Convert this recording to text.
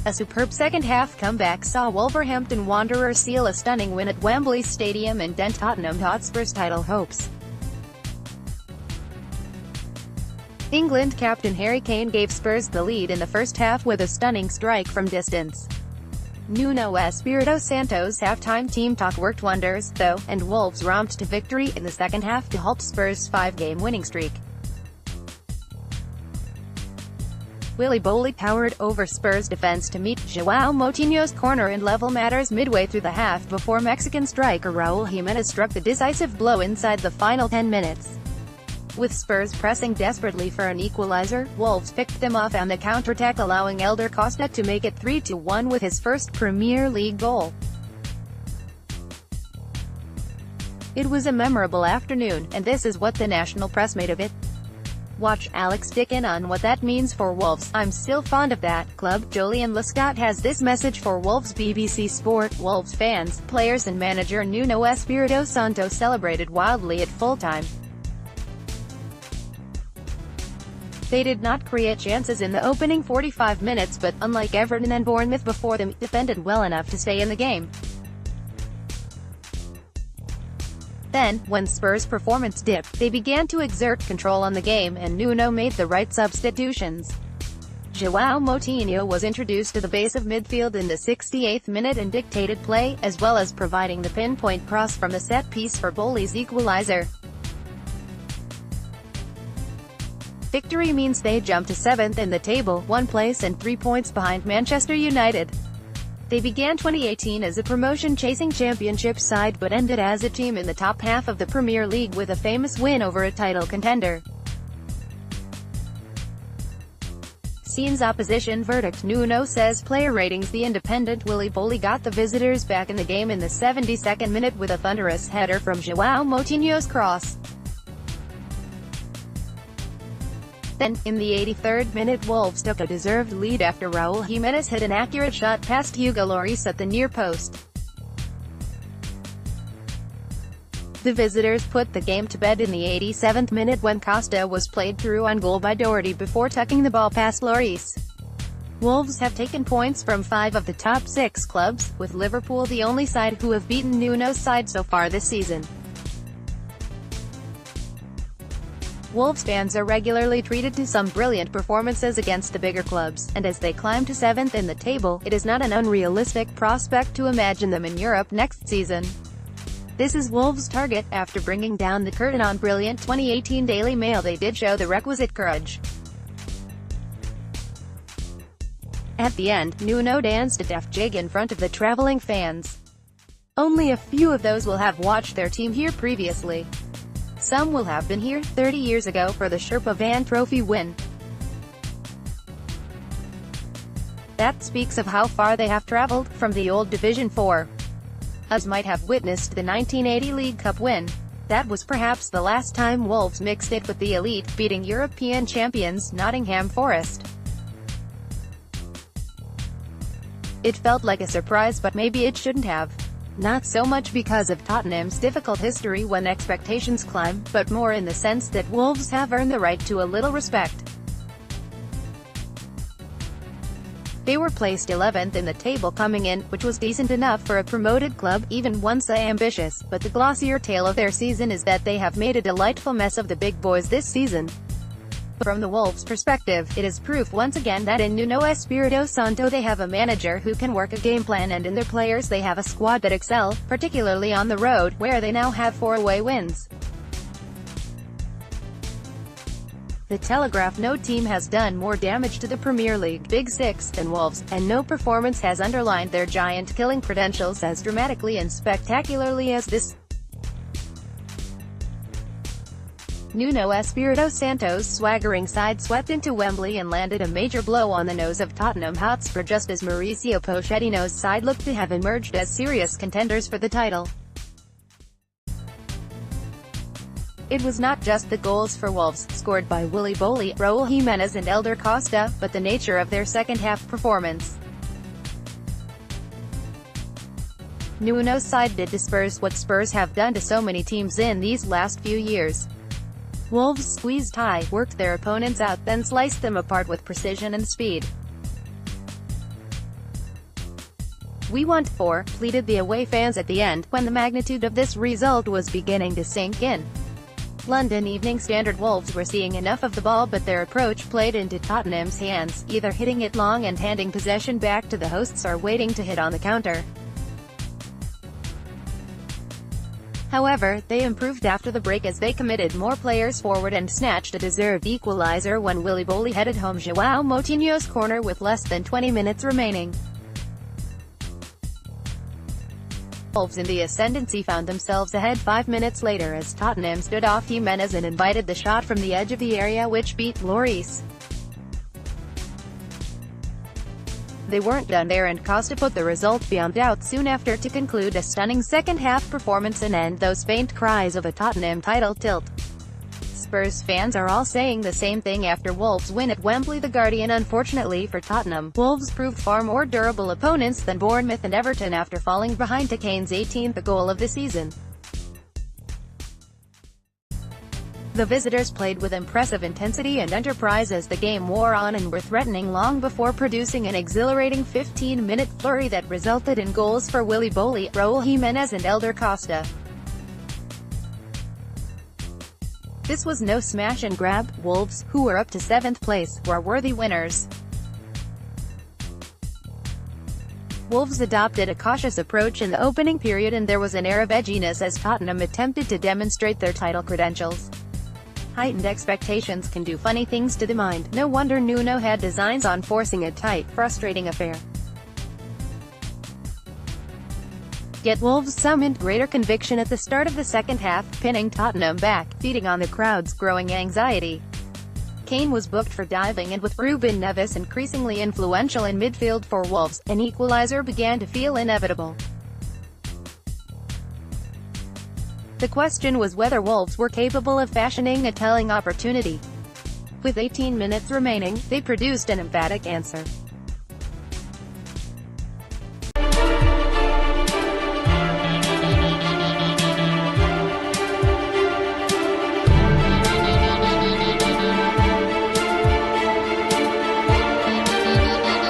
A superb second-half comeback saw Wolverhampton Wanderers seal a stunning win at Wembley Stadium and dent Tottenham Hotspur's title hopes. England captain Harry Kane gave Spurs the lead in the first half with a stunning strike from distance. Nuno Espirito Santo's halftime team talk worked wonders, though, and Wolves romped to victory in the second half to halt Spurs' 5-game winning streak. Willy Boly powered over Spurs' defense to meet Joao Moutinho's corner and level matters midway through the half before Mexican striker Raúl Jiménez struck the decisive blow inside the final 10 minutes. With Spurs pressing desperately for an equalizer, Wolves picked them off on the counterattack, allowing Elder Costa to make it 3-1 with his first Premier League goal. It was a memorable afternoon, and this is what the national press made of it. Watch Alex dig in on what that means for Wolves. I'm still fond of that club. Julian Lescott has this message for Wolves. BBC Sport. Wolves fans, players and manager Nuno Espirito Santo celebrated wildly at full-time. They did not create chances in the opening 45 minutes but, unlike Everton and Bournemouth before them, defended well enough to stay in the game. Then, when Spurs' performance dipped, they began to exert control on the game and Nuno made the right substitutions. Joao Moutinho was introduced to the base of midfield in the 68th minute and dictated play, as well as providing the pinpoint cross from the set piece for Boly's equalizer. Victory means they jump to 7th in the table, 1 place and 3 points behind Manchester United. They began 2018 as a promotion-chasing championship side but ended as a team in the top half of the Premier League with a famous win over a title contender. Scenes opposition verdict. Nuno says player ratings. The Independent. Willy Boly got the visitors back in the game in the 72nd minute with a thunderous header from Joao Moutinho's cross. Then, in the 83rd minute, Wolves took a deserved lead after Raúl Jiménez hit an accurate shot past Hugo Lloris at the near post. The visitors put the game to bed in the 87th minute when Costa was played through on goal by Doherty before tucking the ball past Lloris. Wolves have taken points from 5 of the top 6 clubs, with Liverpool the only side who have beaten Nuno's side so far this season. Wolves fans are regularly treated to some brilliant performances against the bigger clubs, and as they climb to 7th in the table, it is not an unrealistic prospect to imagine them in Europe next season. This is Wolves' target. After bringing down the curtain on brilliant 2018 Daily Mail, they did show the requisite courage. At the end, Nuno danced a deft jig in front of the travelling fans. Only a few of those will have watched their team here previously. Some will have been here 30 years ago for the Sherpa Van Trophy win. That speaks of how far they have travelled from the old Division 4. Others might have witnessed the 1980 League Cup win. That was perhaps the last time Wolves mixed it with the elite, beating European champions Nottingham Forest. It felt like a surprise, but maybe it shouldn't have. Not so much because of Tottenham's difficult history when expectations climb, but more in the sense that Wolves have earned the right to a little respect. They were placed 11th in the table coming in, which was decent enough for a promoted club, even once ambitious, but the glossier tale of their season is that they have made a delightful mess of the big boys this season. From the Wolves' perspective, it is proof once again that in Nuno Espirito Santo they have a manager who can work a game plan, and in their players they have a squad that excel, particularly on the road, where they now have 4 away wins. The Telegraph: no team has done more damage to the Premier League Big Six than Wolves, and no performance has underlined their giant-killing credentials as dramatically and spectacularly as this. Nuno Espirito Santo's swaggering side swept into Wembley and landed a major blow on the nose of Tottenham Hotspur just as Mauricio Pochettino's side looked to have emerged as serious contenders for the title. It was not just the goals for Wolves, scored by Willy Boly, Raúl Jiménez and Elder Costa, but the nature of their second-half performance. Nuno's side did to Spurs what Spurs have done to so many teams in these last few years. Wolves squeezed high, worked their opponents out, then sliced them apart with precision and speed. "We want 4, pleaded the away fans at the end, when the magnitude of this result was beginning to sink in. London Evening Standard: Wolves were seeing enough of the ball, but their approach played into Tottenham's hands, either hitting it long and handing possession back to the hosts or waiting to hit on the counter. However, they improved after the break as they committed more players forward and snatched a deserved equalizer when Willy Boly headed home Joao Moutinho's corner with less than 20 minutes remaining. Wolves in the ascendancy found themselves ahead 5 minutes later as Tottenham stood off Jimenez and invited the shot from the edge of the area, which beat Lloris. They weren't done there, and Costa put the result beyond doubt soon after to conclude a stunning second-half performance and end those faint cries of a Tottenham title tilt. Spurs fans are all saying the same thing after Wolves' win at Wembley. The Guardian: unfortunately for Tottenham, Wolves proved far more durable opponents than Bournemouth and Everton after falling behind to Kane's 18th goal of the season. The visitors played with impressive intensity and enterprise as the game wore on and were threatening long before producing an exhilarating 15-minute flurry that resulted in goals for Willy Boly, Raul Jimenez and Elder Costa. This was no smash and grab. Wolves, who were up to 7th place, were worthy winners. Wolves adopted a cautious approach in the opening period, and there was an air of edginess as Tottenham attempted to demonstrate their title credentials. Heightened expectations can do funny things to the mind. No wonder Nuno had designs on forcing a tight, frustrating affair. Yet Wolves summoned greater conviction at the start of the second half, pinning Tottenham back, feeding on the crowd's growing anxiety. Kane was booked for diving, and with Ruben Neves increasingly influential in midfield for Wolves, an equalizer began to feel inevitable. The question was whether Wolves were capable of fashioning a telling opportunity. With 18 minutes remaining, they produced an emphatic answer.